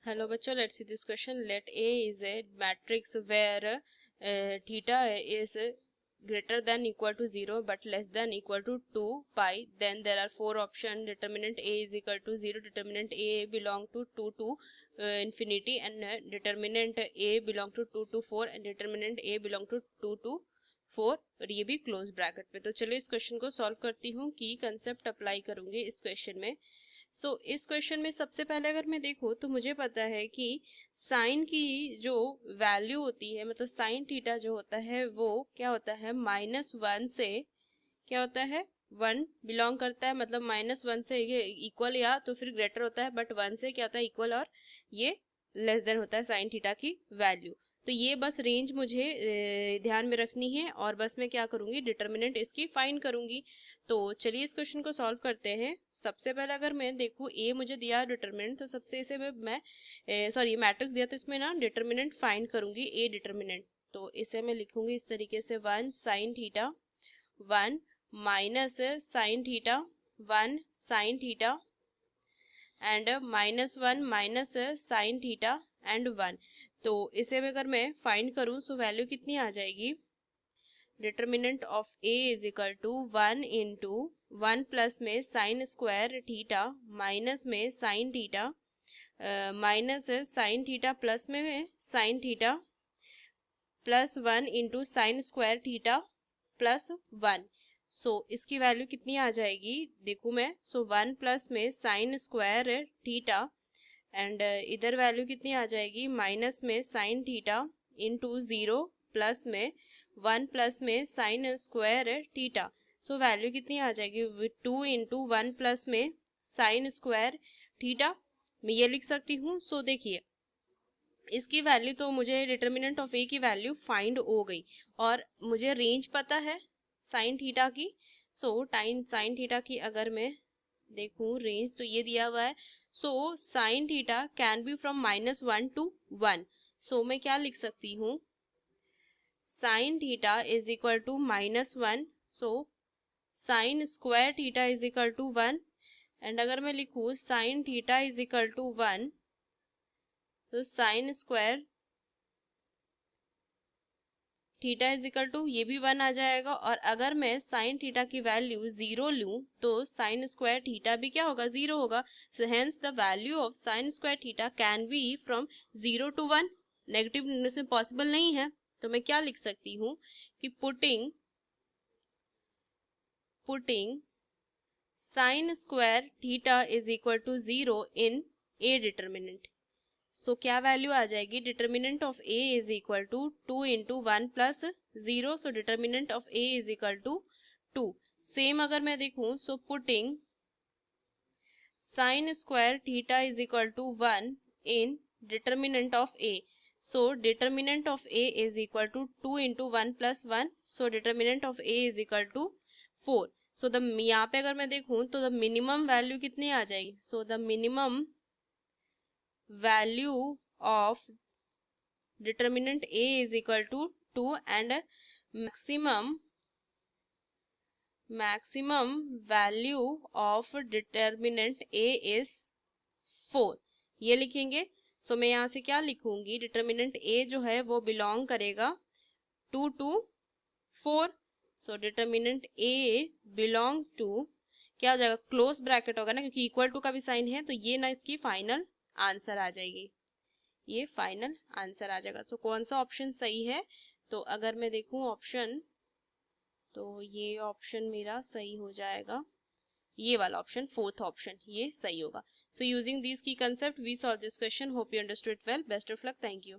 Hello बच्चों, let's see this question. Let A is a matrix where theta is greater than equal to 0 but less than equal to 2 pi. Then there are four options. Determinant A is equal to 0, determinant A belong to 2 to infinity, and determinant A belong to 2 to 4, and determinant A belong to 2 to 4, और ये भी close bracket में। तो चलो इस question को solve करती हूँ कि कंसेप्ट अप्लाई करूंगी इस क्वेश्चन में। इस क्वेश्चन में सबसे पहले अगर मैं देखूं तो मुझे पता है कि साइन की जो वैल्यू होती है, मतलब साइन थीटा जो होता है वो क्या होता है, -1 से क्या होता है, 1 बिलोंग करता है, मतलब -1 से ये इक्वल या तो फिर ग्रेटर होता है, बट 1 से क्या होता है, इक्वल, और ये लेस देन होता है साइन थीटा की वैल्यू। तो ये बस रेंज मुझे ध्यान में रखनी है, और बस मैं क्या करूंगी, डिटर्मिनेंट इसकी फाइंड करूंगी। तो चलिए इस क्वेश्चन को सॉल्व करते हैं। सबसे पहले अगर मैं देखूं, ए मुझे दिया डिटर्मिनेंट, तो सबसे इसे मैं सॉरी मैट्रिक्स दिया, तो इसमें ना डिटर्मिनेंट फाइंड करूंगी, ए डिटर्मिनेंट। तो इसे मैं लिखूंगी इस तरीके से, 1 sine theta 1 minus sine theta 1 sine theta and -1 minus sine theta and 1। तो इसे अगर मैं फाइंड करूं सो वैल्यू कितनी आ जाएगी, determinant of A is equal to 1 into 1 plus में साइन स्क्वायर थीटा माइनस में sine theta minus sine theta plus में sine theta plus 1 into sine square theta plus 1। इसकी वैल्यू कितनी आ जाएगी, देखूं मैं, 1 प्लस में साइन स्क्वायर थीटा एंड इधर वैल्यू कितनी आ जाएगी, माइनस में साइन थीटा इंटू 0 प्लस में 1 प्लस में साइन स्क्वायर थीटा। वैल्यू कितनी आ जाएगी, 2 इंटू 1 प्लस में साइन स्क्वायर थीटा, मैं ये लिख सकती हूँ। देखिए इसकी वैल्यू तो मुझे डिटर्मिनेंट ऑफ ए की वैल्यू फाइंड हो गई, और मुझे रेंज पता है साइन थीटा की। टाइन साइन थीटा की अगर मैं देखूं रेंज, तो ये दिया हुआ है। Sine theta can be from -1 to 1। मैं क्या लिख सकती हूँ, sine theta is equal to -1, sine square theta is equal to 1, and अगर मैं लिखूं sine theta is equal to 1, तो sine square theta is equal to ये भी 1 आ जाएगा, और अगर मैं साइन थीटा की वैल्यू 0 लूं तो साइन स्क्वायर थीटा भी क्या होगा, 0 होगा। Hence the value of sine square theta can be from 0 to 1। Negative इसमें पॉसिबल नहीं है, तो मैं क्या लिख सकती हूँ कि putting sine square theta is equal to 0 in A determinant. क्या वैल्यू आ जाएगी, determinant of A is equal to 2 into 1 plus 0। Determinant of A is equal to 2। Same अगर मैं देखूं, putting sine square theta is equal to 1 in determinant of A. Determinant of A is equal to 2 into 1 plus 1। Determinant of A is equal to 4। यहाँ पे अगर मैं देखूं तो the minimum value कितनी आ जाएगी, the minimum value of determinant A is equal to 2 and maximum value of determinant A is 4, ये लिखेंगे। मैं यहाँ से क्या लिखूंगी, डिटर्मिनेंट A जो है वो बिलोंग करेगा 2 to 4। Determinant A belongs to क्या हो जाएगा, क्लोज ब्रैकेट होगा ना, क्योंकि इक्वल टू का भी साइन है, तो ये ना इसकी फाइनल आंसर आ जाएगी, ये फाइनल आंसर आ जाएगा। कौन सा ऑप्शन सही है, तो अगर मैं देखूं ऑप्शन, तो ये ऑप्शन मेरा सही हो जाएगा, ये वाला ऑप्शन, 4th ऑप्शन, ये सही होगा। Using this key concept we solve this question. Hope you understood well. Best of luck. Thank you.